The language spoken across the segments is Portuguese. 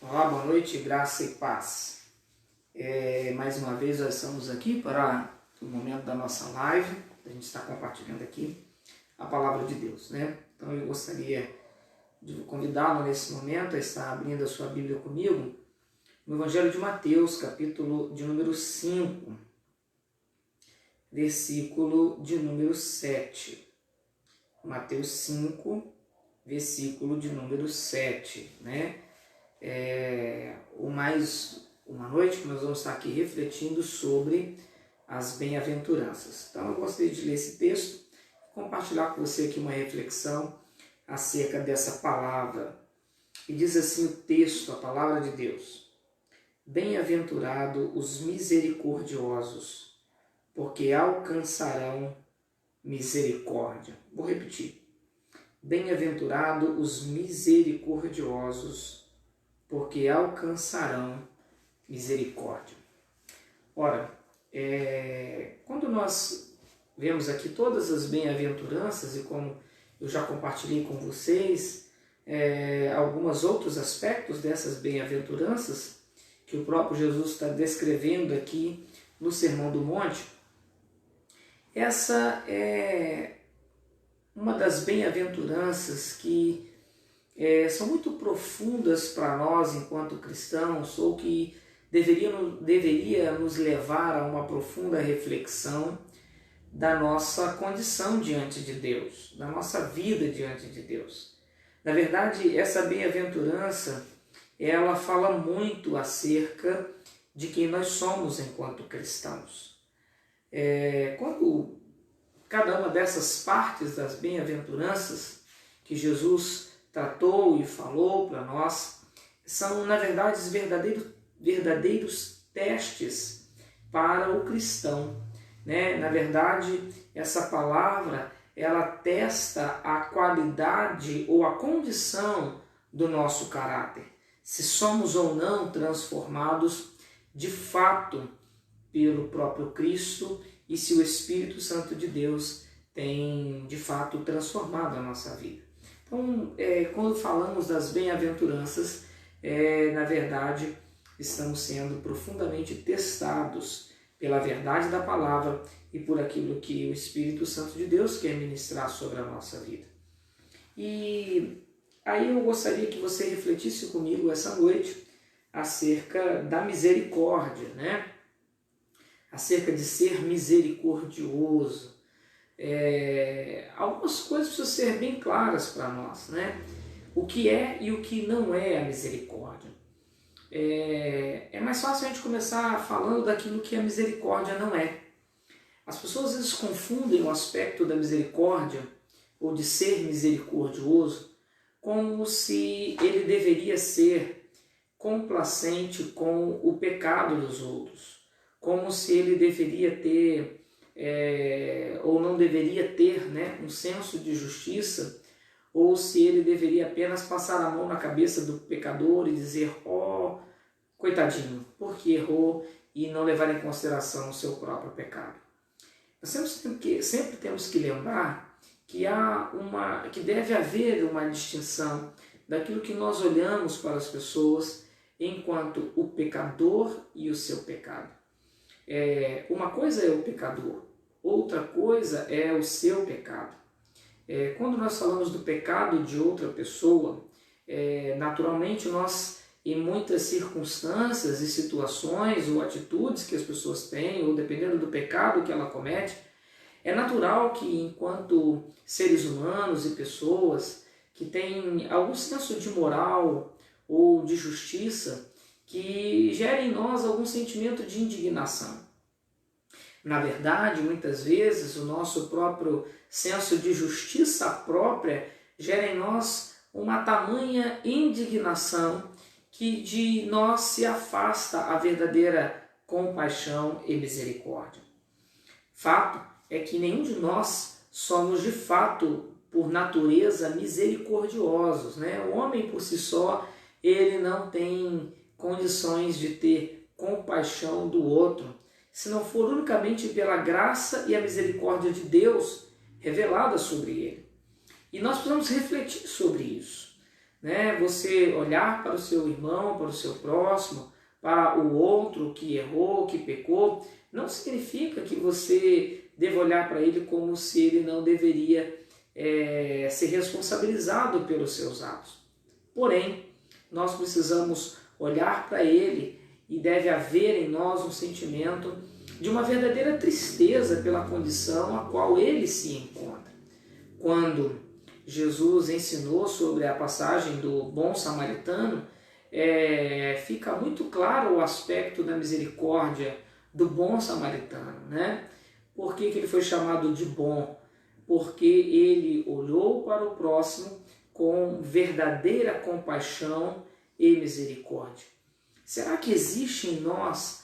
Olá, boa noite, graça e paz. Mais uma vez nós estamos aqui para o momento da nossa live. A gente está compartilhando aqui a palavra de Deus, né? Então eu gostaria de convidá-lo nesse momento a estar abrindo a sua Bíblia comigo no Evangelho de Mateus, capítulo de número 5, versículo de número 7. Mateus 5, versículo de número 7, né? Uma noite que nós vamos estar aqui refletindo sobre as bem-aventuranças. Então eu gostaria de ler esse texto e compartilhar com você aqui uma reflexão acerca dessa palavra. E diz assim o texto, a palavra de Deus: Bem-aventurado os misericordiosos, porque alcançarão misericórdia. Vou repetir. Bem-aventurado os misericordiosos, porque alcançarão misericórdia. Ora, quando nós vemos aqui todas as bem-aventuranças, e como eu já compartilhei com vocês, alguns outros aspectos dessas bem-aventuranças, que o próprio Jesus está descrevendo aqui no Sermão do Monte, essa é uma das bem-aventuranças que são muito profundas para nós enquanto cristãos, ou que deveria nos levar a uma profunda reflexão da nossa condição diante de Deus, da nossa vida diante de Deus. Na verdade, essa bem-aventurança, ela fala muito acerca de quem nós somos enquanto cristãos. Quando cada uma dessas partes das bem-aventuranças que Jesus tratou e falou para nós, são, na verdade, verdadeiros testes para o cristão, né? Na verdade, essa palavra, ela testa a qualidade ou a condição do nosso caráter, se somos ou não transformados de fato pelo próprio Cristo e se o Espírito Santo de Deus tem de fato transformado a nossa vida. Então, quando falamos das bem-aventuranças, na verdade, estamos sendo profundamente testados pela verdade da palavra e por aquilo que o Espírito Santo de Deus quer ministrar sobre a nossa vida. E aí eu gostaria que você refletisse comigo essa noite acerca da misericórdia, né? Acerca de ser misericordioso. Algumas coisas precisam ser bem claras para nós, né? O que é e o que não é a misericórdia. É mais fácil a gente começar falando daquilo que a misericórdia não é. As pessoas às vezes confundem o aspecto da misericórdia ou de ser misericordioso como se ele deveria ser complacente com o pecado dos outros, como se ele deveria ter ou não deveria ter, né, um senso de justiça, ou se ele deveria apenas passar a mão na cabeça do pecador e dizer: ó, coitadinho, porque errou, e não levar em consideração o seu próprio pecado. Nós sempre temos que lembrar que deve haver uma distinção daquilo que nós olhamos para as pessoas enquanto o pecador e o seu pecado. Uma coisa é o pecador, outra coisa é o seu pecado. Quando nós falamos do pecado de outra pessoa, naturalmente nós, em muitas circunstâncias e situações ou atitudes que as pessoas têm, ou dependendo do pecado que ela comete, é natural que, enquanto seres humanos e pessoas que têm algum senso de moral ou de justiça, que gera em nós algum sentimento de indignação. Na verdade, muitas vezes, o nosso próprio senso de justiça própria gera em nós uma tamanha indignação que de nós se afasta a verdadeira compaixão e misericórdia. Fato é que nenhum de nós somos de fato, por natureza, misericordiosos, né? O homem por si só, ele não tem condições de ter compaixão do outro, se não for unicamente pela graça e a misericórdia de Deus revelada sobre ele. E nós precisamos refletir sobre isso. né? Você olhar para o seu irmão, para o seu próximo, para o outro que errou, que pecou, não significa que você deva olhar para ele como se ele não deveria ser responsabilizado pelos seus atos. Porém, nós precisamos olhar para ele e deve haver em nós um sentimento de uma verdadeira tristeza pela condição a qual ele se encontra. Quando Jesus ensinou sobre a passagem do bom samaritano, fica muito claro o aspecto da misericórdia do bom samaritano, né? Por que ele foi chamado de bom? Porque ele olhou para o próximo com verdadeira compaixão e misericórdia. Será que existe em nós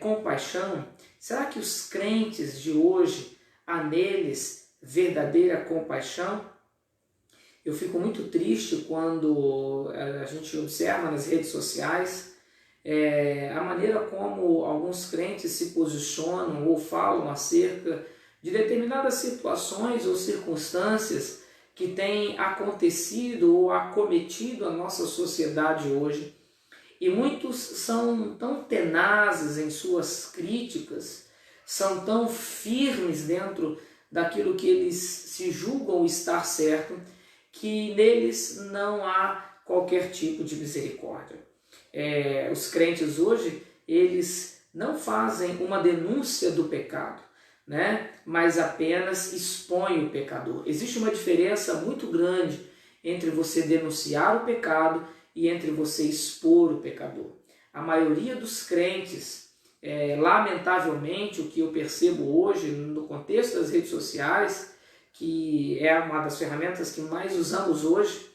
compaixão? Será que os crentes de hoje há neles verdadeira compaixão? Eu fico muito triste quando a gente observa nas redes sociais a maneira como alguns crentes se posicionam ou falam acerca de determinadas situações ou circunstâncias que têm acontecido ou acometido a nossa sociedade hoje. E muitos são tão tenazes em suas críticas, são tão firmes dentro daquilo que eles se julgam estar certo, que neles não há qualquer tipo de misericórdia. Os crentes hoje, eles não fazem uma denúncia do pecado, né? Mas apenas expõem o pecador. Existe uma diferença muito grande entre você denunciar o pecado e entre você expor o pecador. A maioria dos crentes, lamentavelmente, o que eu percebo hoje no contexto das redes sociais, que é uma das ferramentas que mais usamos hoje,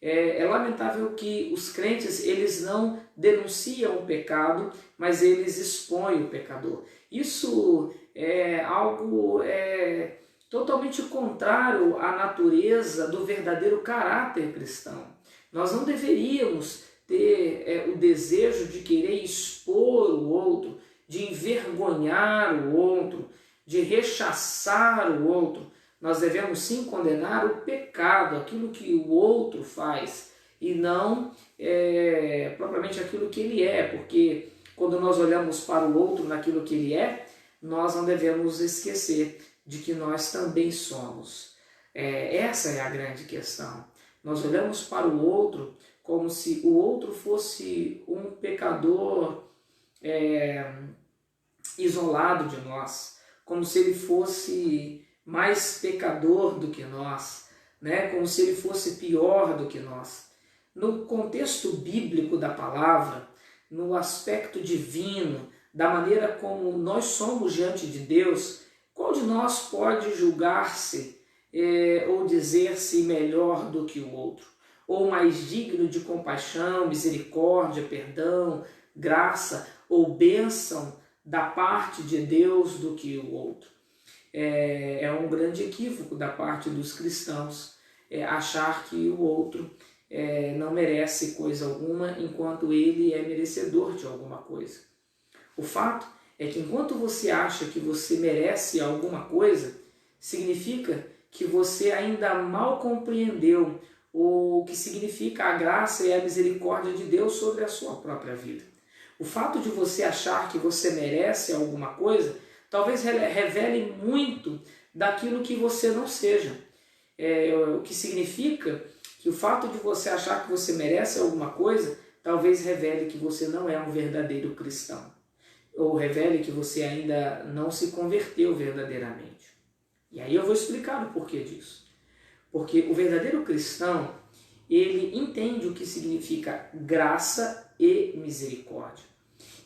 é lamentável que os crentes eles não denunciam o pecado, mas eles expõem o pecador. Isso é algo totalmente contrário à natureza do verdadeiro caráter cristão. Nós não deveríamos ter o desejo de querer expor o outro, de envergonhar o outro, de rechaçar o outro. Nós devemos sim condenar o pecado, aquilo que o outro faz, e não propriamente aquilo que ele é, porque quando nós olhamos para o outro naquilo que ele é, nós não devemos esquecer de que nós também somos. Essa é a grande questão. Nós olhamos para o outro como se o outro fosse um pecador isolado de nós, como se ele fosse mais pecador do que nós, né? Como se ele fosse pior do que nós. No contexto bíblico da palavra, no aspecto divino, da maneira como nós somos diante de Deus, qual de nós pode julgar-se ou dizer-se melhor do que o outro? Ou mais digno de compaixão, misericórdia, perdão, graça ou bênção da parte de Deus do que o outro? É um grande equívoco da parte dos cristãos achar que o outro não merece coisa alguma enquanto ele é merecedor de alguma coisa. O fato é que enquanto você acha que você merece alguma coisa, significa que você ainda mal compreendeu o que significa a graça e a misericórdia de Deus sobre a sua própria vida. O fato de você achar que você merece alguma coisa talvez revele muito daquilo que você não seja. O que significa que o fato de você achar que você merece alguma coisa talvez revele que você não é um verdadeiro cristão. Ou revele que você ainda não se converteu verdadeiramente. E aí eu vou explicar o porquê disso. Porque o verdadeiro cristão, ele entende o que significa graça e misericórdia.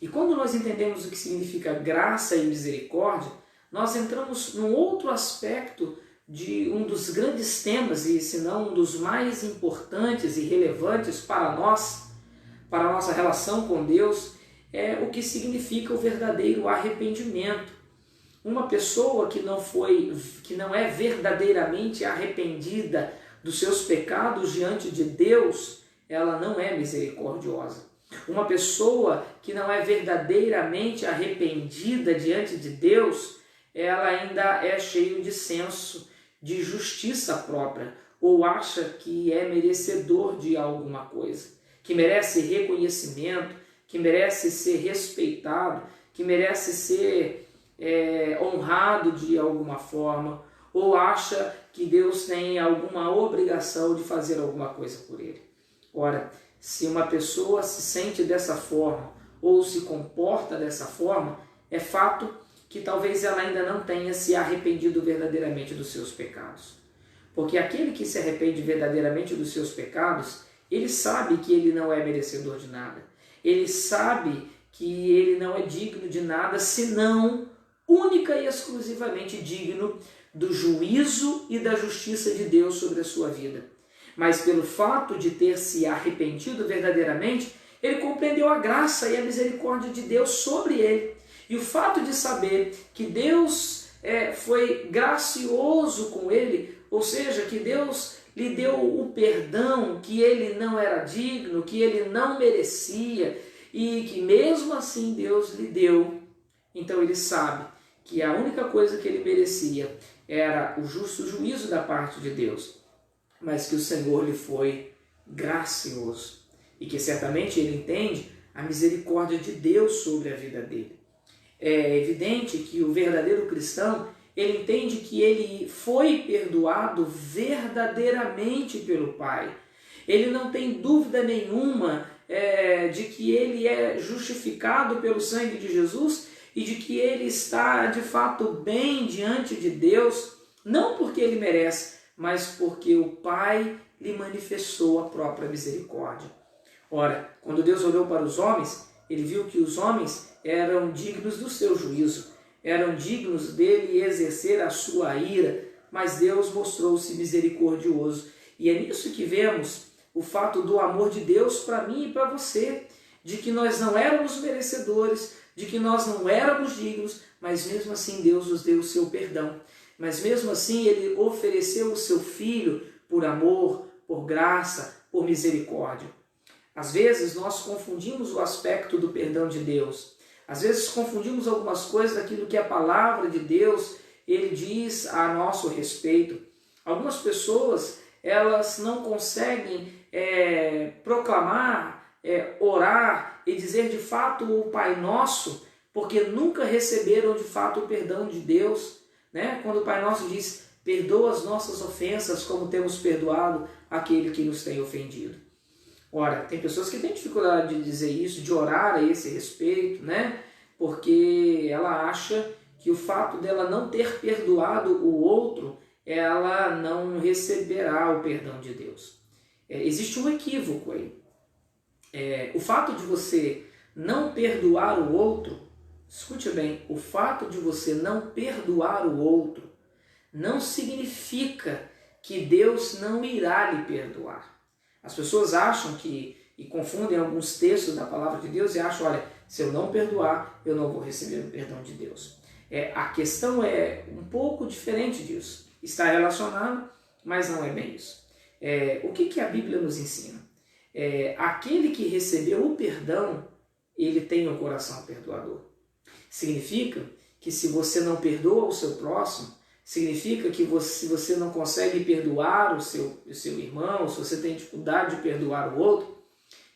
E quando nós entendemos o que significa graça e misericórdia, nós entramos num outro aspecto de um dos grandes temas, e se não um dos mais importantes e relevantes para nós, para a nossa relação com Deus, é o que significa o verdadeiro arrependimento. Uma pessoa que não é verdadeiramente arrependida dos seus pecados diante de Deus, ela não é misericordiosa. Uma pessoa que não é verdadeiramente arrependida diante de Deus, ela ainda é cheia de senso de justiça própria. ou acha que é merecedor de alguma coisa, que merece reconhecimento, que merece ser respeitado, que merece ser honrado de alguma forma, ou acha que Deus tem alguma obrigação de fazer alguma coisa por ele. Ora, se uma pessoa se sente dessa forma ou se comporta dessa forma, é fato que talvez ela ainda não tenha se arrependido verdadeiramente dos seus pecados. Porque aquele que se arrepende verdadeiramente dos seus pecados, ele sabe que ele não é merecedor de nada. Ele sabe que ele não é digno de nada, senão única e exclusivamente digno do juízo e da justiça de Deus sobre a sua vida. Mas pelo fato de ter se arrependido verdadeiramente, ele compreendeu a graça e a misericórdia de Deus sobre ele. E o fato de saber que Deus foi gracioso com ele, ou seja, que Deus lhe deu o perdão que ele não era digno, que ele não merecia, e que mesmo assim Deus lhe deu. Então ele sabe que a única coisa que ele merecia era o justo juízo da parte de Deus, mas que o Senhor lhe foi gracioso e que certamente ele entende a misericórdia de Deus sobre a vida dele. É evidente que o verdadeiro cristão, ele entende que ele foi perdoado verdadeiramente pelo Pai. Ele não tem dúvida nenhuma de que ele é justificado pelo sangue de Jesus e de que ele está de fato bem diante de Deus, não porque ele merece, mas porque o Pai lhe manifestou a própria misericórdia. Ora, quando Deus olhou para os homens, ele viu que os homens eram dignos do seu juízo, eram dignos dele exercer a sua ira, mas Deus mostrou-se misericordioso. E é nisso que vemos o fato do amor de Deus para mim e para você, de que nós não éramos merecedores, de que nós não éramos dignos, mas mesmo assim Deus nos deu o seu perdão. Mas mesmo assim ele ofereceu o seu Filho por amor, por graça, por misericórdia. Às vezes nós confundimos o aspecto do perdão de Deus. Às vezes confundimos algumas coisas daquilo que a palavra de Deus ele diz a nosso respeito. Algumas pessoas elas não conseguem proclamar, orar e dizer de fato o Pai Nosso, porque nunca receberam de fato o perdão de Deus. Né? Quando o Pai Nosso diz, perdoa as nossas ofensas como temos perdoado aquele que nos tem ofendido. Ora, tem pessoas que têm dificuldade de dizer isso, de orar a esse respeito, né? Porque ela acha que o fato dela não ter perdoado o outro, ela não receberá o perdão de Deus. Existe um equívoco aí. O fato de você não perdoar o outro, escute bem, o fato de você não perdoar o outro não significa que Deus não irá lhe perdoar. As pessoas acham e confundem alguns textos da palavra de Deus e acham, olha, se eu não perdoar, eu não vou receber o perdão de Deus. A questão é um pouco diferente disso. Está relacionado, mas não é bem isso. O que a Bíblia nos ensina? Aquele que recebeu o perdão, ele tem um coração perdoador. Significa que se você não perdoa o seu próximo, significa que se você não consegue perdoar o seu irmão, se você tem dificuldade de perdoar o outro,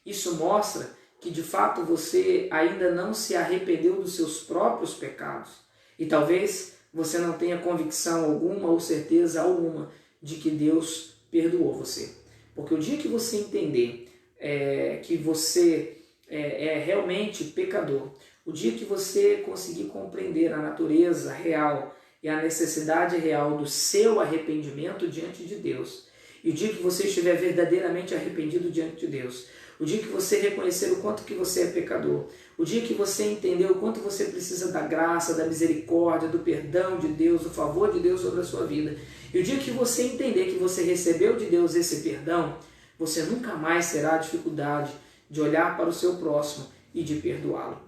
isso mostra que de fato você ainda não se arrependeu dos seus próprios pecados. E talvez você não tenha convicção alguma ou certeza alguma de que Deus perdoou você. Porque o dia que você entender que você é realmente pecador, o dia que você conseguir compreender a natureza real e a necessidade real do seu arrependimento diante de Deus, e o dia que você estiver verdadeiramente arrependido diante de Deus, o dia que você reconhecer o quanto que você é pecador, o dia que você entender o quanto você precisa da graça, da misericórdia, do perdão de Deus, do favor de Deus sobre a sua vida, e o dia que você entender que você recebeu de Deus esse perdão, você nunca mais terá dificuldade de olhar para o seu próximo e de perdoá-lo.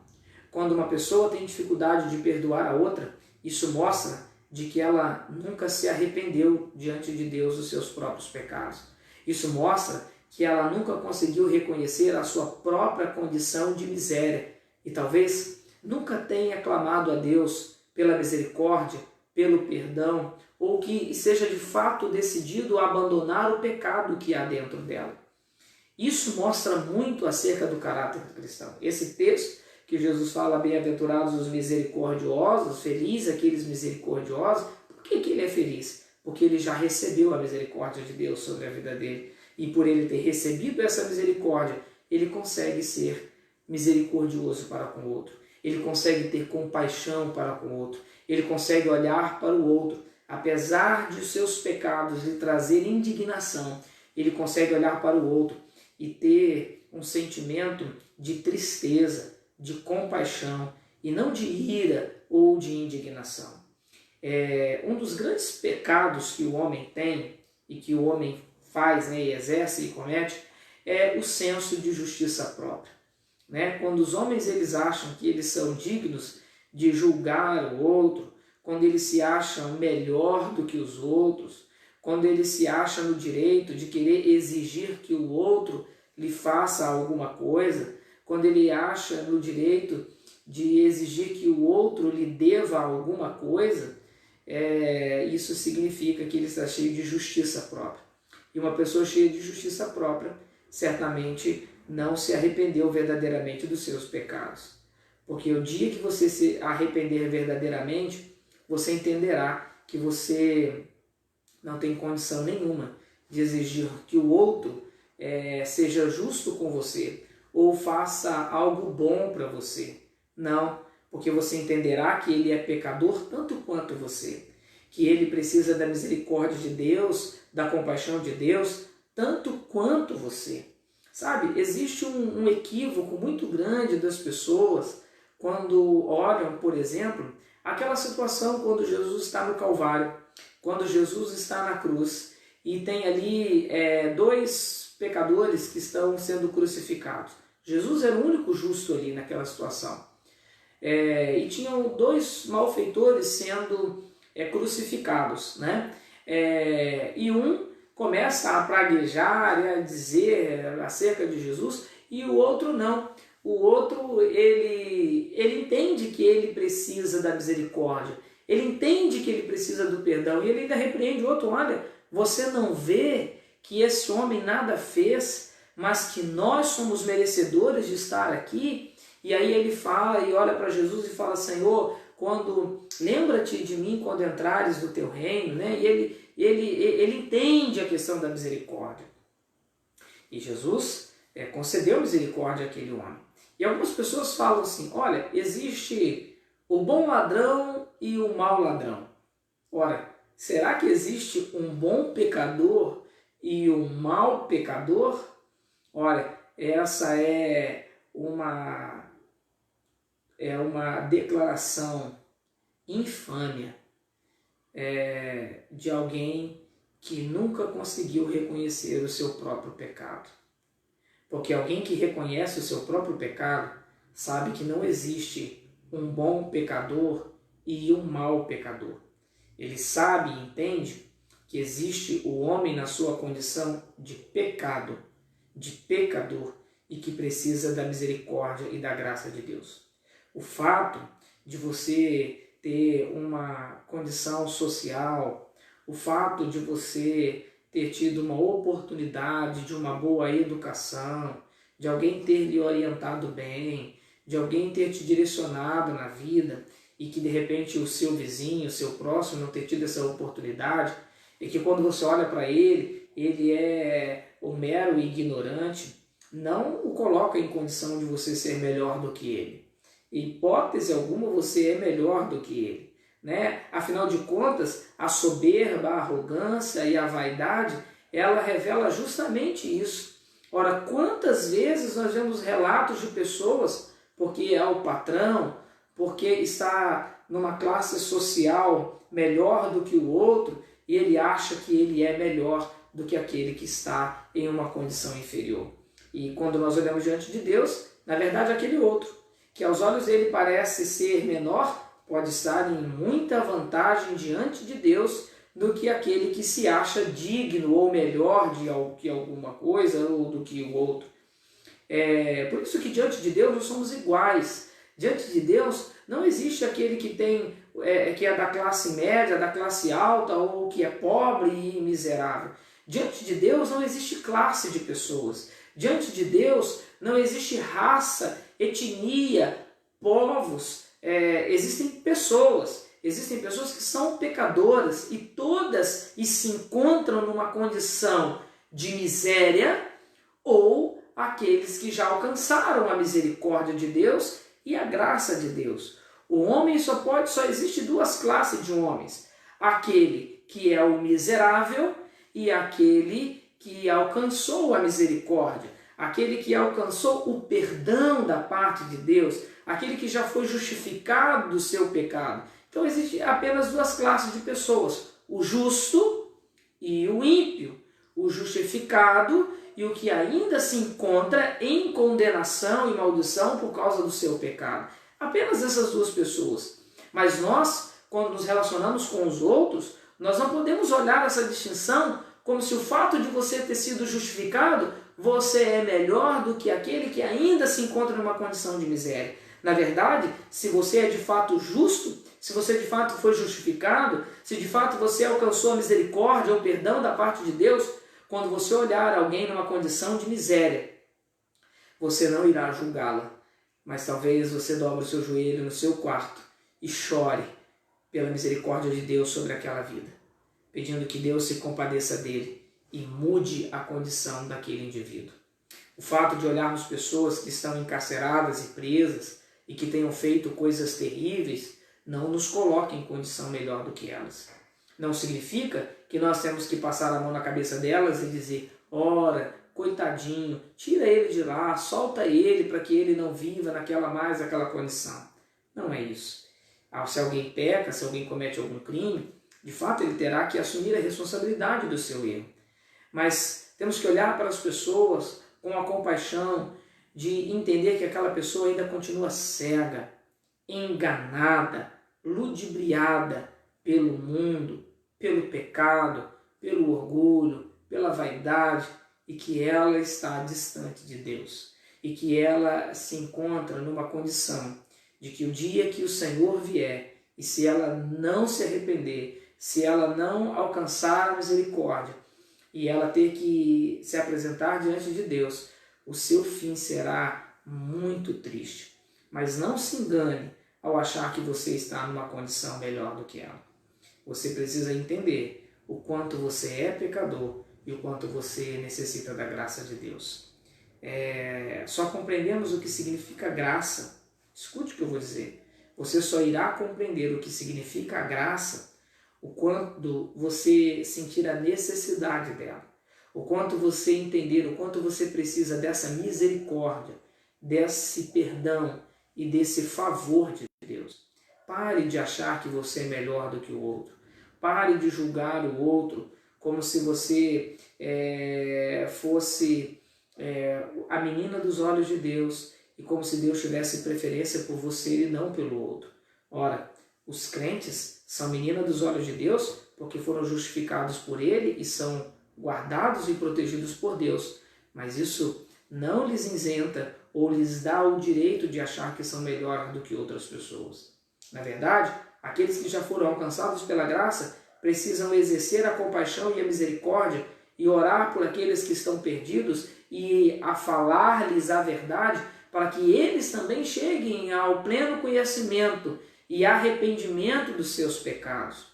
Quando uma pessoa tem dificuldade de perdoar a outra, isso mostra de que ela nunca se arrependeu diante de Deus dos seus próprios pecados. Isso mostra que ela nunca conseguiu reconhecer a sua própria condição de miséria e talvez nunca tenha clamado a Deus pela misericórdia, pelo perdão ou que seja de fato decidido a abandonar o pecado que há dentro dela. Isso mostra muito acerca do caráter cristão. Esse texto que Jesus fala, bem-aventurados os misericordiosos, felizes aqueles misericordiosos, por que ele é feliz? Porque ele já recebeu a misericórdia de Deus sobre a vida dele. E por ele ter recebido essa misericórdia, ele consegue ser misericordioso para com o outro. Ele consegue ter compaixão para com o outro. Ele consegue olhar para o outro. Apesar de seus pecados lhe trazer indignação, ele consegue olhar para o outro e ter um sentimento de tristeza, de compaixão e não de ira ou de indignação. Um dos grandes pecados que o homem tem e que o homem faz, e exerce e comete é o senso de justiça própria. Quando os homens eles acham que eles são dignos de julgar o outro, quando eles se acham melhor do que os outros, quando eles se acham no direito de querer exigir que o outro lhe faça alguma coisa, quando ele acha no direito de exigir que o outro lhe deva alguma coisa, isso significa que ele está cheio de justiça própria. E uma pessoa cheia de justiça própria certamente não se arrependeu verdadeiramente dos seus pecados. Porque o dia que você se arrepender verdadeiramente, você entenderá que você não tem condição nenhuma de exigir que o outro seja justo com você ou faça algo bom para você. Não, porque você entenderá que ele é pecador tanto quanto você, que ele precisa da misericórdia de Deus, da compaixão de Deus, tanto quanto você. Sabe, existe um equívoco muito grande das pessoas quando olham, por exemplo, aquela situação quando Jesus está no Calvário, quando Jesus está na cruz e tem ali dois pecadores que estão sendo crucificados. Jesus era o único justo ali naquela situação. E tinham dois malfeitores sendo crucificados, e um começa a praguejar e a dizer acerca de Jesus, e o outro não. O outro, ele entende que ele precisa da misericórdia, ele entende que ele precisa do perdão, e ele ainda repreende o outro: olha, você não vê que esse homem nada fez, mas que nós somos merecedores de estar aqui? E aí ele fala e olha para Jesus e fala: Senhor, lembra-te de mim quando entrares no teu reino, E ele entende a questão da misericórdia. E Jesus concedeu misericórdia àquele homem. E algumas pessoas falam assim: olha, existe o bom ladrão e o mau ladrão. Ora, será que existe um bom pecador e um mau pecador? Olha, essa é uma declaração infâmia de alguém que nunca conseguiu reconhecer o seu próprio pecado. Porque alguém que reconhece o seu próprio pecado sabe que não existe um bom pecador e um mau pecador. Ele sabe e entende que existe o homem na sua condição de pecado, de pecador, e que precisa da misericórdia e da graça de Deus. O fato de você ter uma condição social, o fato de você ter tido uma oportunidade de uma boa educação, de alguém ter lhe orientado bem, de alguém ter te direcionado na vida e que de repente o seu vizinho, o seu próximo não ter tido essa oportunidade, e que quando você olha para ele, ele é o mero ignorante, não o coloca em condição de você ser melhor do que ele. Em hipótese alguma você é melhor do que ele. Afinal de contas, a soberba, a arrogância e a vaidade, ela revela justamente isso. Ora, quantas vezes nós vemos relatos de pessoas, porque é o patrão, porque está numa classe social melhor do que o outro, e ele acha que ele é melhor do que aquele que está em uma condição inferior. E quando nós olhamos diante de Deus, na verdade aquele outro, que aos olhos dele parece ser menor, pode estar em muita vantagem diante de Deus do que aquele que se acha digno ou melhor de alguma coisa ou do que o outro. Por isso que diante de Deus nós somos iguais. Diante de Deus não existe aquele que que é da classe média, da classe alta, ou que é pobre e miserável. Diante de Deus não existe classe de pessoas. Diante de Deus não existe raça, etnia, povos. Existem pessoas que são pecadoras e todas se encontram numa condição de miséria, ou aqueles que já alcançaram a misericórdia de Deus e a graça de Deus. O homem só existe duas classes de homens: aquele que é o miserável e aquele que alcançou a misericórdia, aquele que alcançou o perdão da parte de Deus, aquele que já foi justificado do seu pecado. Então existe apenas duas classes de pessoas: o justo e o ímpio, o justificado e o que ainda se encontra em condenação e maldição por causa do seu pecado. Apenas essas duas pessoas. Mas nós, quando nos relacionamos com os outros, nós não podemos olhar essa distinção como se o fato de você ter sido justificado, você é melhor do que aquele que ainda se encontra numa condição de miséria. Na verdade, se você é de fato justo, se você de fato foi justificado, se de fato você alcançou a misericórdia, o perdão da parte de Deus, quando você olhar alguém numa condição de miséria, você não irá julgá-la, mas talvez você dobre o seu joelho no seu quarto e chore pela misericórdia de Deus sobre aquela vida, pedindo que Deus se compadeça dele e mude a condição daquele indivíduo. O fato de olharmos pessoas que estão encarceradas e presas e que tenham feito coisas terríveis não nos coloca em condição melhor do que elas. Não significa que nós temos que passar a mão na cabeça delas e dizer: ora, coitadinho, tira ele de lá, solta ele para que ele não viva naquela condição. Não é isso. Se alguém peca, se alguém comete algum crime, de fato ele terá que assumir a responsabilidade do seu erro. Mas temos que olhar para as pessoas com a compaixão de entender que aquela pessoa ainda continua cega, enganada, ludibriada pelo mundo, pelo pecado, pelo orgulho, pela vaidade, e que ela está distante de Deus, e que ela se encontra numa condição de que o dia que o Senhor vier, e se ela não se arrepender, se ela não alcançar a misericórdia, e ela ter que se apresentar diante de Deus, o seu fim será muito triste. Mas não se engane ao achar que você está numa condição melhor do que ela. Você precisa entender o quanto você é pecador e o quanto você necessita da graça de Deus. Só compreendemos o que significa graça. Escute o que eu vou dizer. Você só irá compreender o que significa a graça o quanto você sentir a necessidade dela, o quanto você entender, o quanto você precisa dessa misericórdia, desse perdão e desse favor de Deus. Pare de achar que você é melhor do que o outro. Pare de julgar o outro como se você fosse a menina dos olhos de Deus e como se Deus tivesse preferência por você e não pelo outro. Ora, os crentes são menina dos olhos de Deus porque foram justificados por Ele e são guardados e protegidos por Deus. Mas isso não lhes isenta ou lhes dá o direito de achar que são melhor do que outras pessoas. Na verdade, aqueles que já foram alcançados pela graça precisam exercer a compaixão e a misericórdia e orar por aqueles que estão perdidos e a falar-lhes a verdade para que eles também cheguem ao pleno conhecimento e arrependimento dos seus pecados.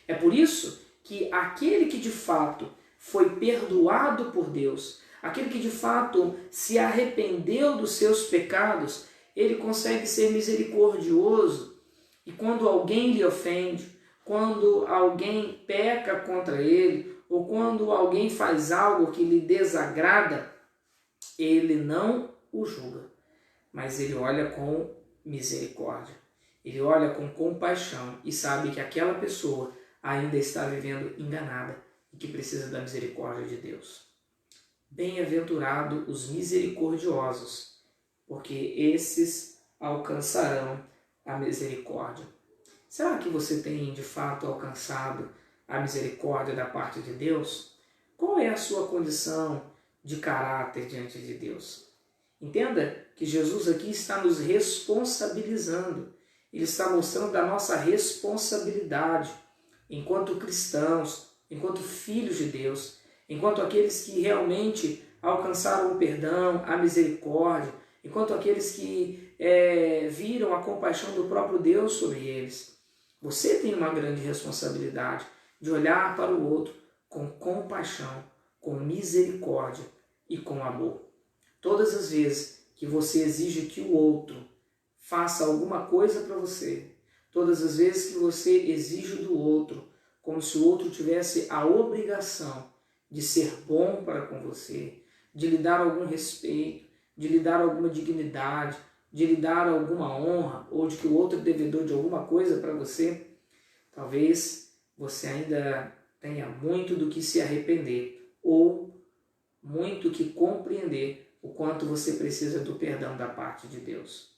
É por isso que aquele que de fato foi perdoado por Deus, aquele que de fato se arrependeu dos seus pecados, ele consegue ser misericordioso. E quando alguém lhe ofende, quando alguém peca contra ele, ou quando alguém faz algo que lhe desagrada, ele não o julga, mas ele olha com misericórdia. Ele olha com compaixão e sabe que aquela pessoa ainda está vivendo enganada e que precisa da misericórdia de Deus. Bem-aventurados os misericordiosos, porque esses alcançarão a misericórdia. Será que você tem de fato alcançado a misericórdia da parte de Deus? Qual é a sua condição de caráter diante de Deus? Entenda que Jesus aqui está nos responsabilizando. ele está mostrando da nossa responsabilidade enquanto cristãos, enquanto filhos de Deus, enquanto aqueles que realmente alcançaram o perdão, a misericórdia, enquanto aqueles que viram a compaixão do próprio Deus sobre eles. Você tem uma grande responsabilidade de olhar para o outro com compaixão, com misericórdia e com amor. Todas as vezes que você exige que o outro faça alguma coisa para você, todas as vezes que você exige do outro, como se o outro tivesse a obrigação de ser bom para com você, de lhe dar algum respeito, de lhe dar alguma dignidade, de lhe dar alguma honra, ou de que o outro é devedor de alguma coisa para você, talvez você ainda tenha muito do que se arrepender, ou muito que compreender o quanto você precisa do perdão da parte de Deus.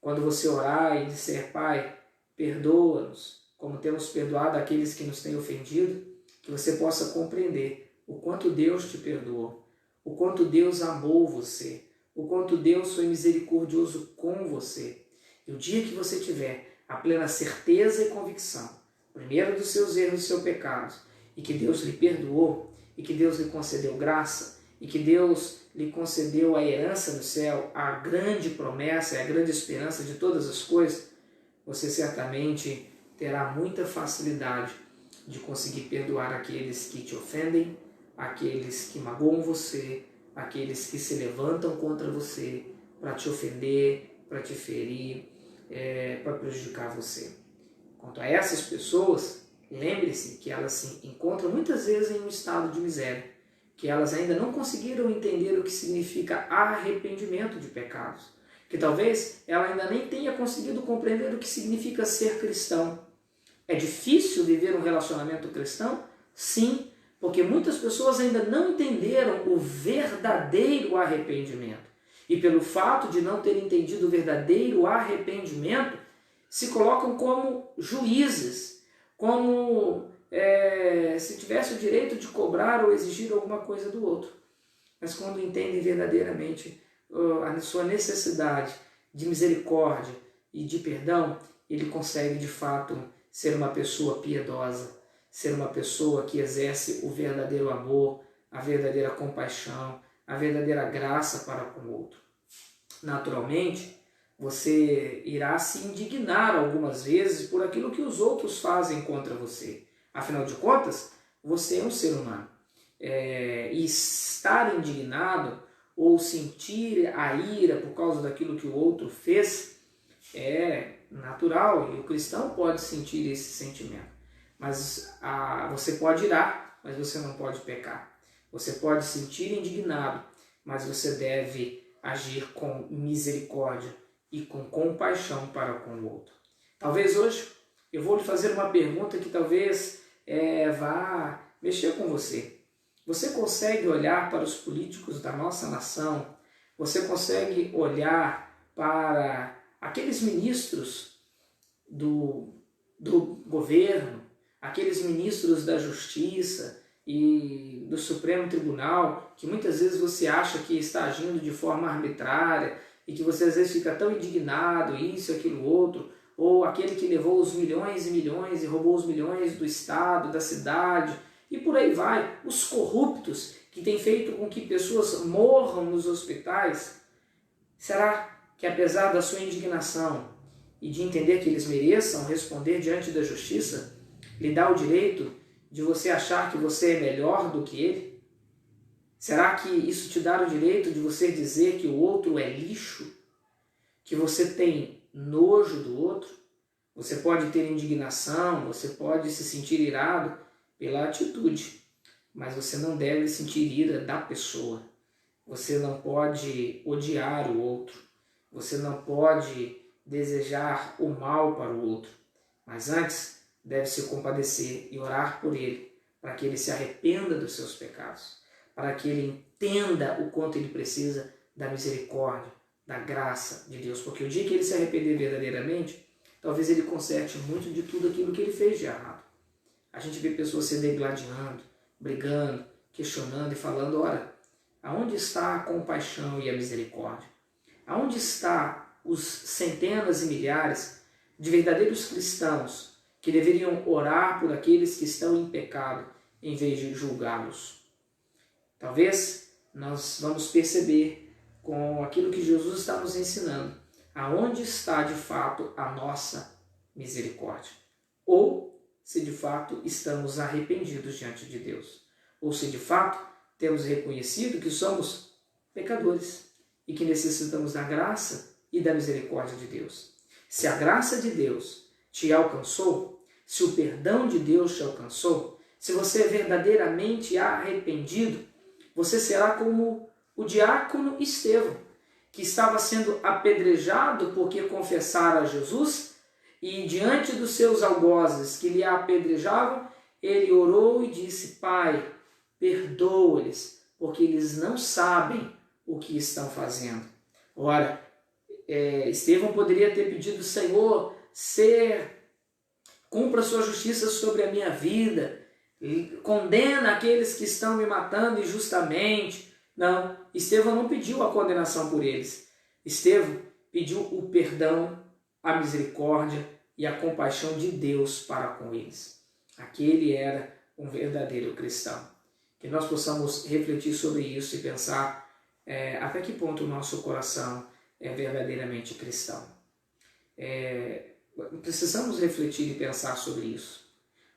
Quando você orar e disser, Pai, perdoa-nos, como temos perdoado aqueles que nos têm ofendido, que você possa compreender o quanto Deus te perdoou, o quanto Deus amou você, o quanto Deus foi misericordioso com você. E o dia que você tiver a plena certeza e convicção, primeiro dos seus erros e dos seus pecados, e que Deus lhe perdoou, e que Deus lhe concedeu graça, e que Deus lhe concedeu a herança no céu, a grande promessa, a grande esperança de todas as coisas, você certamente terá muita facilidade de conseguir perdoar aqueles que te ofendem, aqueles que magoam você, aqueles que se levantam contra você para te ofender, para te ferir, para prejudicar você. Quanto a essas pessoas, lembre-se que elas se encontram muitas vezes em um estado de miséria, que elas ainda não conseguiram entender o que significa arrependimento de pecados, que talvez ela ainda nem tenha conseguido compreender o que significa ser cristão. É difícil viver um relacionamento cristão? Sim, porque muitas pessoas ainda não entenderam o verdadeiro arrependimento. E pelo fato de não ter entendido o verdadeiro arrependimento, se colocam como juízes, como se tivesse o direito de cobrar ou exigir alguma coisa do outro. Mas quando entendem verdadeiramente a sua necessidade de misericórdia e de perdão, ele consegue de fato ser uma pessoa piedosa, ser uma pessoa que exerce o verdadeiro amor, a verdadeira compaixão, a verdadeira graça para com o outro. Naturalmente, você irá se indignar algumas vezes por aquilo que os outros fazem contra você. Afinal de contas, você é um ser humano. E estar indignado ou sentir a ira por causa daquilo que o outro fez é natural, e o cristão pode sentir esse sentimento. Mas você pode irar, mas você não pode pecar. Você pode sentir indignado, mas você deve agir com misericórdia e com compaixão para com o outro. Talvez hoje eu vou lhe fazer uma pergunta que talvez vá mexer com você. Você consegue olhar para os políticos da nossa nação? Você consegue olhar para aqueles ministros do governo, aqueles ministros da justiça e do Supremo Tribunal, que muitas vezes você acha que está agindo de forma arbitrária e que você às vezes fica tão indignado, isso, aquilo, outro, ou aquele que levou os milhões e milhões e roubou os milhões do Estado, da cidade, e por aí vai, os corruptos que têm feito com que pessoas morram nos hospitais. Será que apesar da sua indignação e de entender que eles mereçam responder diante da justiça, lhe dá o direito de você achar que você é melhor do que ele? Será que isso te dá o direito de você dizer que o outro é lixo? Que você tem nojo do outro? Você pode ter indignação, você pode se sentir irado pela atitude, mas você não deve sentir ira da pessoa. Você não pode odiar o outro. Você não pode desejar o mal para o outro. Mas antes, deve se compadecer e orar por ele, para que ele se arrependa dos seus pecados, para que ele entenda o quanto ele precisa da misericórdia, da graça de Deus. Porque o dia que ele se arrepender verdadeiramente, talvez ele conserte muito de tudo aquilo que ele fez de errado. A gente vê pessoas se degladiando, brigando, questionando e falando, ora, aonde está a compaixão e a misericórdia? Aonde está os centenas e milhares de verdadeiros cristãos que deveriam orar por aqueles que estão em pecado em vez de julgá-los. Talvez nós vamos perceber com aquilo que Jesus está nos ensinando aonde está de fato a nossa misericórdia, ou se de fato estamos arrependidos diante de Deus, ou se de fato temos reconhecido que somos pecadores e que necessitamos da graça e da misericórdia de Deus. Se a graça de Deus te alcançou, se o perdão de Deus te alcançou, se você é verdadeiramente arrependido, você será como o diácono Estevão, que estava sendo apedrejado porque confessara a Jesus, e diante dos seus algozes que lhe apedrejavam, ele orou e disse: Pai, perdoa-lhes, porque eles não sabem o que estão fazendo. Ora, Estevão poderia ter pedido: Senhor, cumpra sua justiça sobre a minha vida, condena aqueles que estão me matando injustamente. Não, Estevão não pediu a condenação por eles. Estevão pediu o perdão, a misericórdia e a compaixão de Deus para com eles. Aquele era um verdadeiro cristão. Que nós possamos refletir sobre isso e pensar até que ponto o nosso coração é verdadeiramente cristão. Precisamos refletir e pensar sobre isso,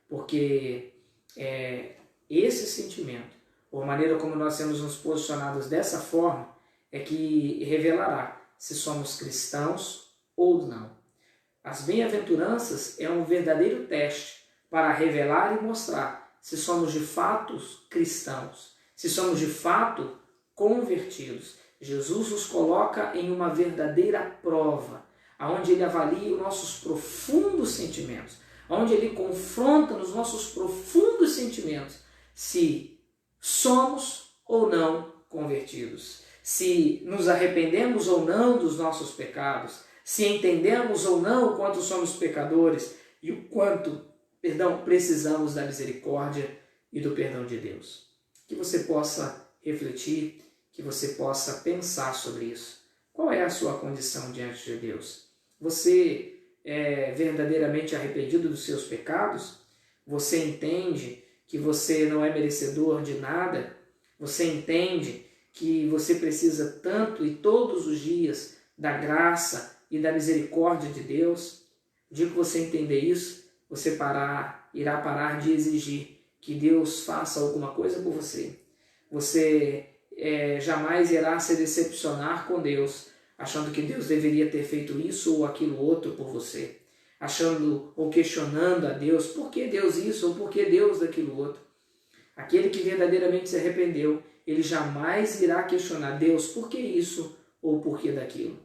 porque esse sentimento, ou a maneira como nós temos nos posicionados dessa forma, é que revelará se somos cristãos ou não. As bem-aventuranças é um verdadeiro teste para revelar e mostrar se somos de fato cristãos, se somos de fato convertidos. Jesus nos coloca em uma verdadeira prova, onde ele avalia os nossos profundos sentimentos, onde ele confronta nos nossos profundos sentimentos se somos ou não convertidos, se nos arrependemos ou não dos nossos pecados, se entendemos ou não o quanto somos pecadores e o quanto, precisamos da misericórdia e do perdão de Deus. Que você possa refletir, que você possa pensar sobre isso. Qual é a sua condição diante de Deus? Você é verdadeiramente arrependido dos seus pecados? Você entende que você não é merecedor de nada? Você entende que você precisa tanto e todos os dias da graça e da misericórdia de Deus? O dia que você entender isso, você irá parar de exigir que Deus faça alguma coisa por você. Você jamais irá se decepcionar com Deus, achando que Deus deveria ter feito isso ou aquilo outro por você, achando ou questionando a Deus, por que Deus isso ou por que Deus daquilo outro. Aquele que verdadeiramente se arrependeu, ele jamais irá questionar Deus por que isso ou por que daquilo.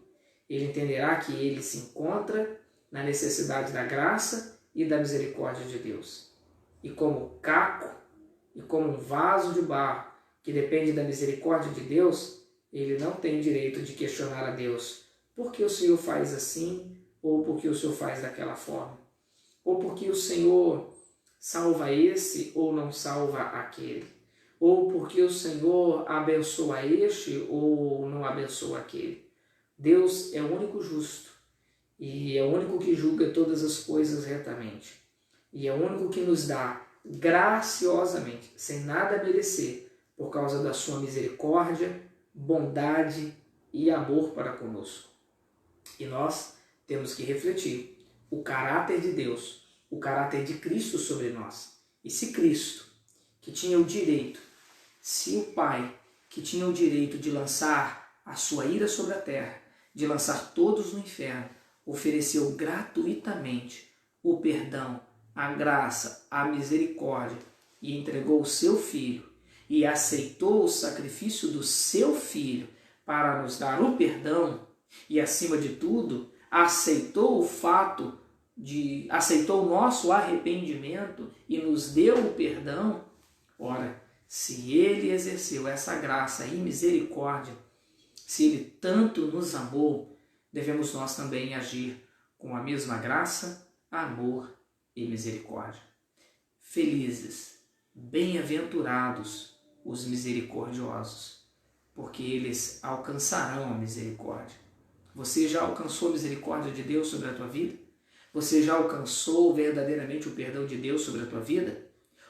Ele entenderá que ele se encontra na necessidade da graça e da misericórdia de Deus. E como caco e como um vaso de barro que depende da misericórdia de Deus, ele não tem direito de questionar a Deus por que o Senhor faz assim ou por que o Senhor faz daquela forma, ou por que o Senhor salva esse ou não salva aquele, ou porque o Senhor abençoa este ou não abençoa aquele. Deus é o único justo e é o único que julga todas as coisas retamente e é o único que nos dá graciosamente, sem nada merecer, por causa da sua misericórdia, bondade e amor para conosco. E nós temos que refletir o caráter de Deus, o caráter de Cristo sobre nós. E se Cristo, que tinha o direito, se o Pai, que tinha o direito de lançar a sua ira sobre a terra, de lançar todos no inferno, ofereceu gratuitamente o perdão, a graça, a misericórdia e entregou o seu Filho e aceitou o sacrifício do seu Filho para nos dar o perdão e, acima de tudo, aceitou o nosso arrependimento e nos deu o perdão. Ora, se ele exerceu essa graça e misericórdia, se ele tanto nos amou, devemos nós também agir com a mesma graça, amor e misericórdia. Felizes, bem-aventurados os misericordiosos, porque eles alcançarão a misericórdia. Você já alcançou a misericórdia de Deus sobre a tua vida? Você já alcançou verdadeiramente o perdão de Deus sobre a tua vida?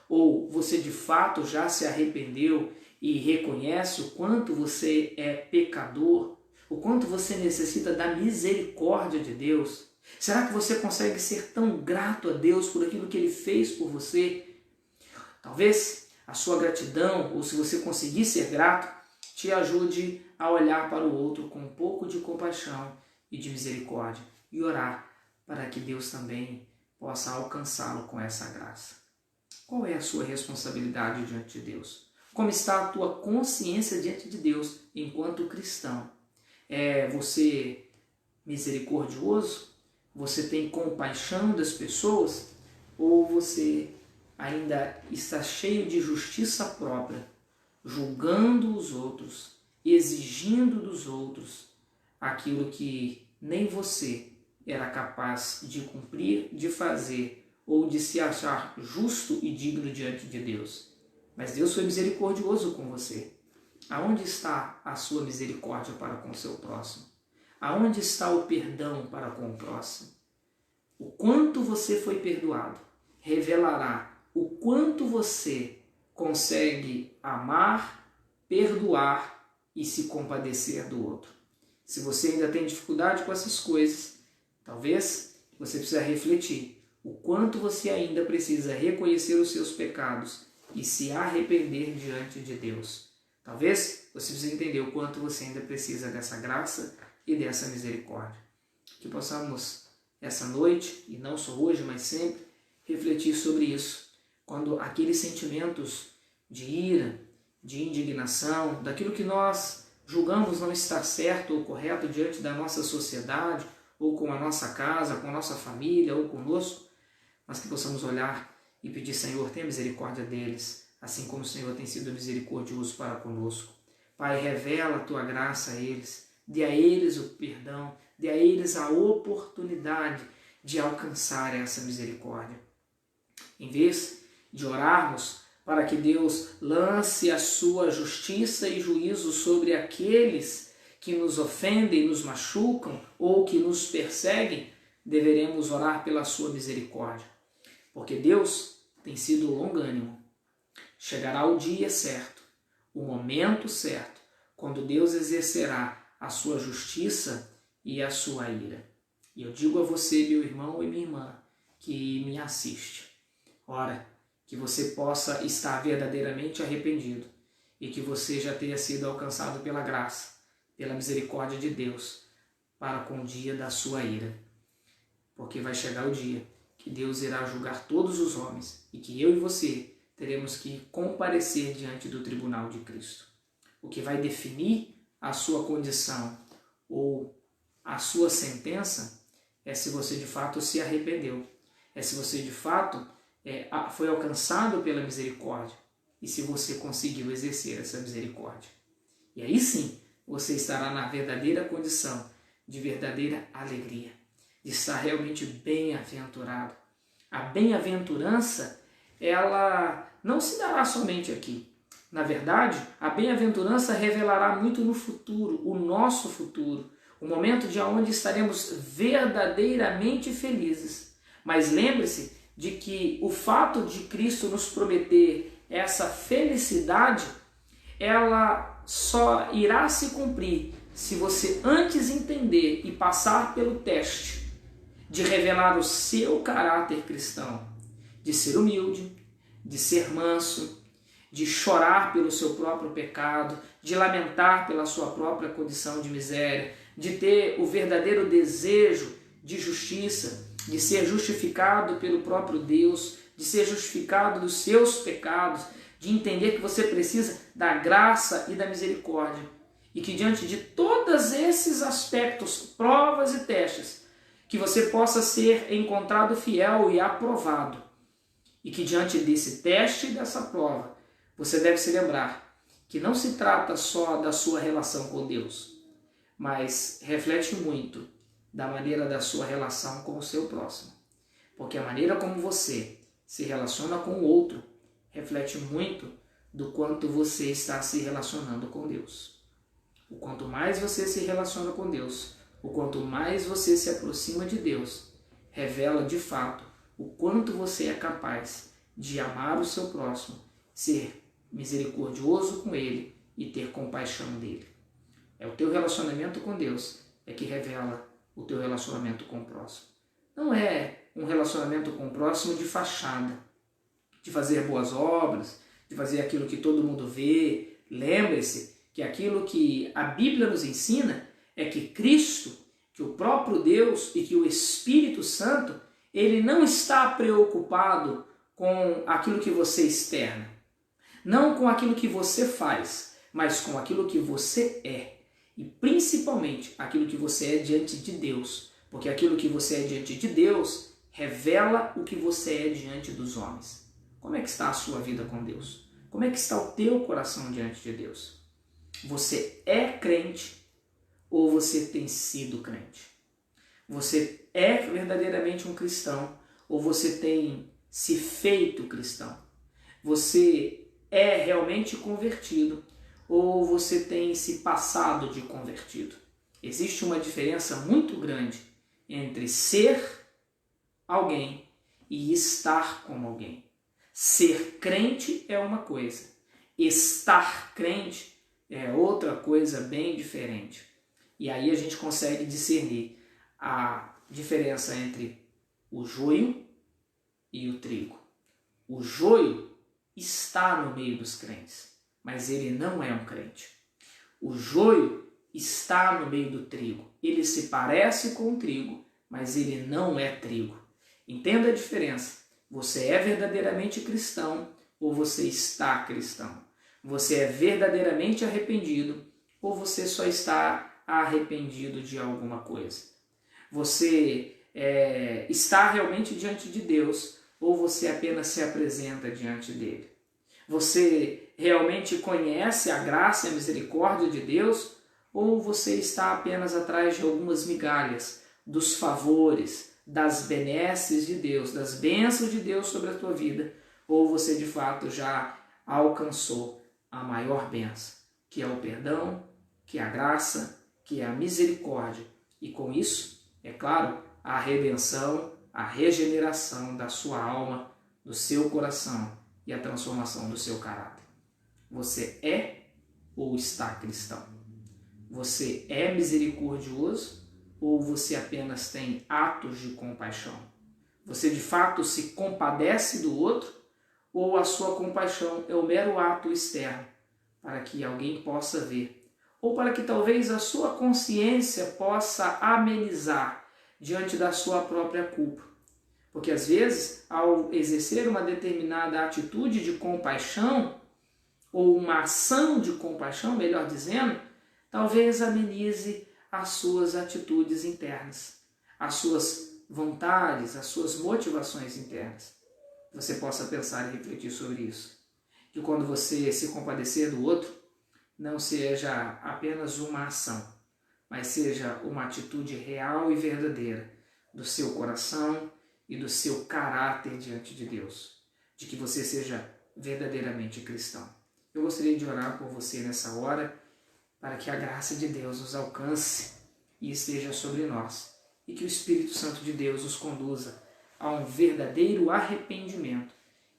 Ou você de fato já se arrependeu e reconhece o quanto você é pecador, o quanto você necessita da misericórdia de Deus? Será que você consegue ser tão grato a Deus por aquilo que Ele fez por você? Talvez a sua gratidão, ou se você conseguir ser grato, te ajude a olhar para o outro com um pouco de compaixão e de misericórdia e orar para que Deus também possa alcançá-lo com essa graça. Qual é a sua responsabilidade diante de Deus? Como está a tua consciência diante de Deus enquanto cristão? É você misericordioso? Você tem compaixão das pessoas? Ou você ainda está cheio de justiça própria, julgando os outros, exigindo dos outros aquilo que nem você era capaz de cumprir, de fazer ou de se achar justo e digno diante de Deus? Mas Deus foi misericordioso com você. Aonde está a sua misericórdia para com o seu próximo? Aonde está o perdão para com o próximo? O quanto você foi perdoado revelará o quanto você consegue amar, perdoar e se compadecer do outro. Se você ainda tem dificuldade com essas coisas, talvez você precise refletir o quanto você ainda precisa reconhecer os seus pecados e se arrepender diante de Deus. Talvez você precise entender o quanto você ainda precisa dessa graça e dessa misericórdia. Que possamos, essa noite, e não só hoje, mas sempre, refletir sobre isso. Quando aqueles sentimentos de ira, de indignação, daquilo que nós julgamos não estar certo ou correto diante da nossa sociedade, ou com a nossa casa, com a nossa família, ou conosco, mas que possamos olhar e pedir: Senhor, tenha misericórdia deles, assim como o Senhor tem sido misericordioso para conosco. Pai, revela a tua graça a eles, dê a eles o perdão, dê a eles a oportunidade de alcançar essa misericórdia. Em vez de orarmos para que Deus lance a sua justiça e juízo sobre aqueles que nos ofendem, nos machucam ou que nos perseguem, deveremos orar pela sua misericórdia. Porque Deus tem sido longânimo. Chegará o dia certo, o momento certo, quando Deus exercerá a sua justiça e a sua ira. E eu digo a você, meu irmão e minha irmã, que me assiste: ora, que você possa estar verdadeiramente arrependido e que você já tenha sido alcançado pela graça, pela misericórdia de Deus, para com o dia da sua ira. Porque vai chegar o dia que Deus irá julgar todos os homens e que eu e você teremos que comparecer diante do tribunal de Cristo. O que vai definir a sua condição ou a sua sentença é se você de fato se arrependeu, é se você de fato foi alcançado pela misericórdia e se você conseguiu exercer essa misericórdia. E aí sim, você estará na verdadeira condição de verdadeira alegria, de estar realmente bem-aventurado. A bem-aventurança, ela não se dará somente aqui. Na verdade, a bem-aventurança revelará muito no futuro, o nosso futuro, o momento de onde estaremos verdadeiramente felizes. Mas lembre-se de que o fato de Cristo nos prometer essa felicidade, ela só irá se cumprir se você antes entender e passar pelo teste de revelar o seu caráter cristão, de ser humilde, de ser manso, de chorar pelo seu próprio pecado, de lamentar pela sua própria condição de miséria, de ter o verdadeiro desejo de justiça, de ser justificado pelo próprio Deus, de ser justificado dos seus pecados, de entender que você precisa da graça e da misericórdia. E que diante de todos esses aspectos, provas e testes, que você possa ser encontrado fiel e aprovado. E que diante desse teste e dessa prova, você deve se lembrar que não se trata só da sua relação com Deus, mas reflete muito da maneira da sua relação com o seu próximo. Porque a maneira como você se relaciona com o outro reflete muito do quanto você está se relacionando com Deus. O quanto mais você se relaciona com Deus, o quanto mais você se aproxima de Deus, revela de fato o quanto você é capaz de amar o seu próximo, ser misericordioso com ele e ter compaixão dele. É o teu relacionamento com Deus que revela o teu relacionamento com o próximo. Não é um relacionamento com o próximo de fachada, de fazer boas obras, de fazer aquilo que todo mundo vê. Lembre-se que aquilo que a Bíblia nos ensina é que Cristo, que o próprio Deus e que o Espírito Santo, ele não está preocupado com aquilo que você externa, não com aquilo que você faz, mas com aquilo que você é. E principalmente aquilo que você é diante de Deus, porque aquilo que você é diante de Deus revela o que você é diante dos homens. Como é que está a sua vida com Deus? Como é que está o teu coração diante de Deus? Você é crente ou você tem sido crente? Você é verdadeiramente um cristão ou você tem se feito cristão? Você é realmente convertido ou você tem se passado de convertido? Existe uma diferença muito grande entre ser alguém e estar como alguém. Ser crente é uma coisa, estar crente é outra coisa bem diferente. E aí a gente consegue discernir a diferença entre o joio e o trigo. O joio está no meio dos crentes, mas ele não é um crente. O joio está no meio do trigo. Ele se parece com o trigo, mas ele não é trigo. Entenda a diferença. Você é verdadeiramente cristão ou você está cristão? Você é verdadeiramente arrependido ou você só está arrependido de alguma coisa? Você está realmente diante de Deus ou você apenas se apresenta diante dele? Você realmente conhece a graça e a misericórdia de Deus ou você está apenas atrás de algumas migalhas, dos favores, das benesses de Deus, das bênçãos de Deus sobre a tua vida, ou você de fato já alcançou a maior bênção, que é o perdão, que é a graça, que é a misericórdia, e com isso, é claro, a redenção, a regeneração da sua alma, do seu coração e a transformação do seu caráter. Você é ou está cristão? Você é misericordioso ou você apenas tem atos de compaixão? Você de fato se compadece do outro ou a sua compaixão é o mero ato externo para que alguém possa ver? Ou para que talvez a sua consciência possa amenizar diante da sua própria culpa? Porque às vezes, ao exercer uma determinada atitude de compaixão, ou uma ação de compaixão, melhor dizendo, talvez amenize as suas atitudes internas, as suas vontades, as suas motivações internas. Você possa pensar e refletir sobre isso. Que quando você se compadecer do outro, não seja apenas uma ação, mas seja uma atitude real e verdadeira do seu coração e do seu caráter diante de Deus, de que você seja verdadeiramente cristão. Eu gostaria de orar por você nessa hora, para que a graça de Deus nos alcance e esteja sobre nós, e que o Espírito Santo de Deus nos conduza a um verdadeiro arrependimento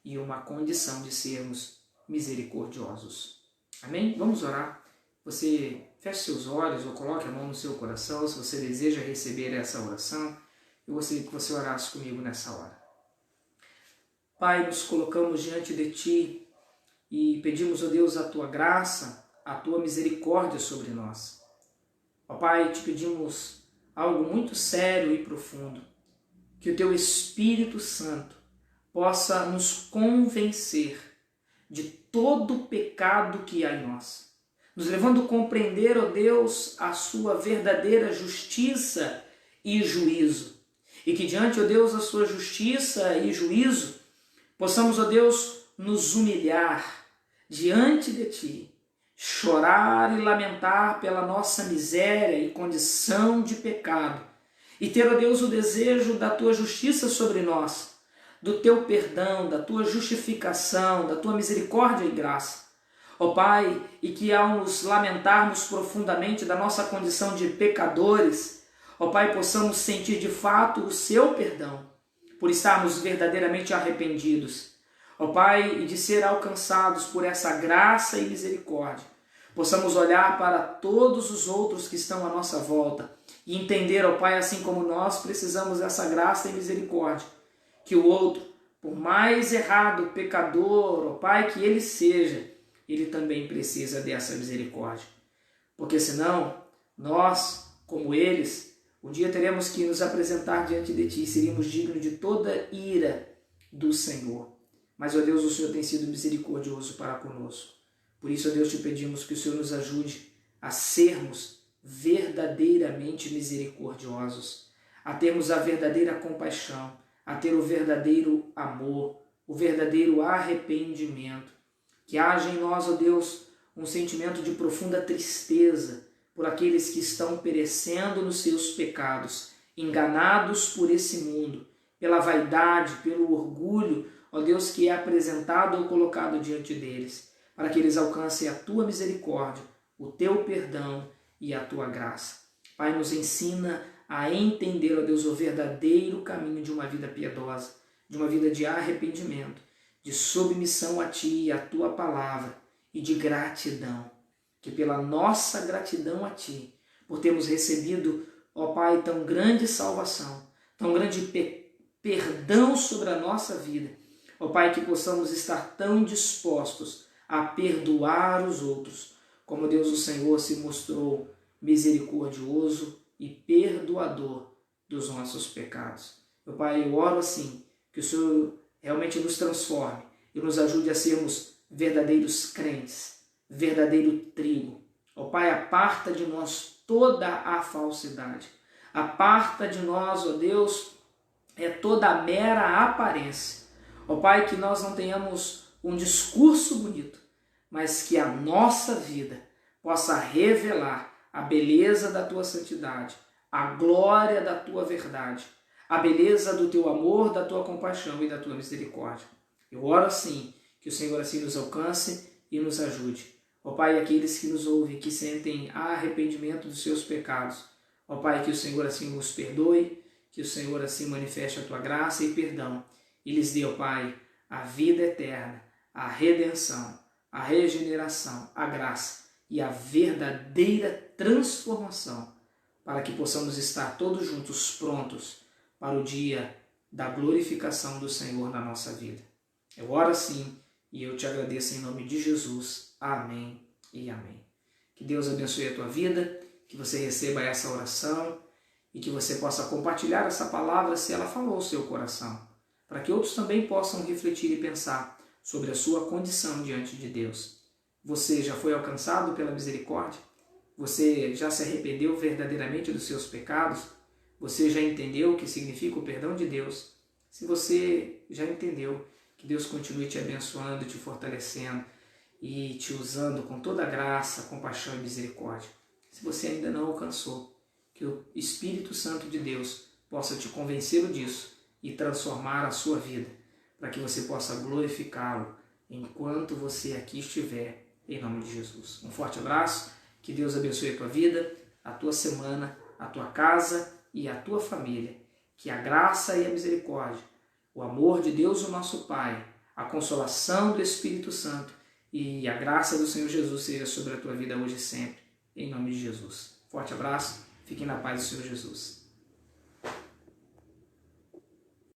e uma condição de sermos misericordiosos. Amém? Vamos orar. Você feche seus olhos ou coloque a mão no seu coração, se você deseja receber essa oração. Eu gostaria que você orasse comigo nessa hora. Pai, nos colocamos diante de Ti e pedimos, ó Deus, a Tua graça, a Tua misericórdia sobre nós. Ó Pai, Te pedimos algo muito sério e profundo, que o Teu Espírito Santo possa nos convencer de todo o pecado que há em nós, nos levando a compreender, ó Deus, a Sua verdadeira justiça e juízo. E que diante, ó Deus, da Sua justiça e juízo, possamos, ó Deus, nos humilhar diante de Ti, chorar e lamentar pela nossa miséria e condição de pecado, e ter, ó Deus, o desejo da Tua justiça sobre nós, do Teu perdão, da Tua justificação, da Tua misericórdia e graça. Ó Pai, e que ao nos lamentarmos profundamente da nossa condição de pecadores, Ó Pai, possamos sentir de fato o seu perdão, por estarmos verdadeiramente arrependidos. Ó Pai, e de ser alcançados por essa graça e misericórdia, possamos olhar para todos os outros que estão à nossa volta e entender, ó Pai, assim como nós precisamos dessa graça e misericórdia, que o outro, por mais errado, pecador, ó Pai, que ele seja, ele também precisa dessa misericórdia. Porque senão, nós, como eles, um dia teremos que nos apresentar diante de Ti, seríamos dignos de toda ira do Senhor. Mas, ó Deus, o Senhor tem sido misericordioso para conosco. Por isso, ó Deus, te pedimos que o Senhor nos ajude a sermos verdadeiramente misericordiosos, a termos a verdadeira compaixão, a ter o verdadeiro amor, o verdadeiro arrependimento. Que haja em nós, ó Deus, um sentimento de profunda tristeza por aqueles que estão perecendo nos seus pecados, enganados por esse mundo, pela vaidade, pelo orgulho, ó Deus, que é apresentado ou colocado diante deles, para que eles alcancem a Tua misericórdia, o Teu perdão e a Tua graça. Pai, nos ensina a entender, ó Deus, o verdadeiro caminho de uma vida piedosa, de uma vida de arrependimento, de submissão a Ti e a Tua palavra e de gratidão. Que pela nossa gratidão a Ti, por termos recebido, ó Pai, tão grande salvação, tão grande perdão sobre a nossa vida, ó Pai, que possamos estar tão dispostos a perdoar os outros, como Deus o Senhor se mostrou misericordioso e perdoador dos nossos pecados. Meu Pai, eu oro assim, que o Senhor realmente nos transforme e nos ajude a sermos verdadeiros crentes, verdadeiro trigo. Ó Pai, aparta de nós toda a falsidade. Aparta de nós, ó Deus, toda a mera aparência. Ó Pai, que nós não tenhamos um discurso bonito, mas que a nossa vida possa revelar a beleza da Tua santidade, a glória da Tua verdade, a beleza do Teu amor, da Tua compaixão e da Tua misericórdia. Eu oro assim, que o Senhor assim nos alcance e nos ajude. Ó Pai, aqueles que nos ouvem, que sentem arrependimento dos seus pecados, ó Pai, que o Senhor assim nos perdoe, que o Senhor assim manifeste a Tua graça e perdão, e lhes dê, ó Pai, a vida eterna, a redenção, a regeneração, a graça e a verdadeira transformação, para que possamos estar todos juntos prontos para o dia da glorificação do Senhor na nossa vida. Eu oro assim e eu te agradeço em nome de Jesus. Amém e amém. Que Deus abençoe a tua vida, que você receba essa oração e que você possa compartilhar essa palavra se ela falou ao seu coração, para que outros também possam refletir e pensar sobre a sua condição diante de Deus. Você já foi alcançado pela misericórdia? Você já se arrependeu verdadeiramente dos seus pecados? Você já entendeu o que significa o perdão de Deus? Se você já entendeu, que Deus continue te abençoando, te fortalecendo e te usando com toda a graça, compaixão e misericórdia. Se você ainda não alcançou, que o Espírito Santo de Deus possa te convencer disso e transformar a sua vida, para que você possa glorificá-lo enquanto você aqui estiver, em nome de Jesus. Um forte abraço, que Deus abençoe a tua vida, a tua semana, a tua casa e a tua família. Que a graça e a misericórdia, o amor de Deus, o nosso Pai, a consolação do Espírito Santo e a graça do Senhor Jesus seja sobre a tua vida hoje e sempre, em nome de Jesus. Forte abraço, fiquem na paz do Senhor Jesus.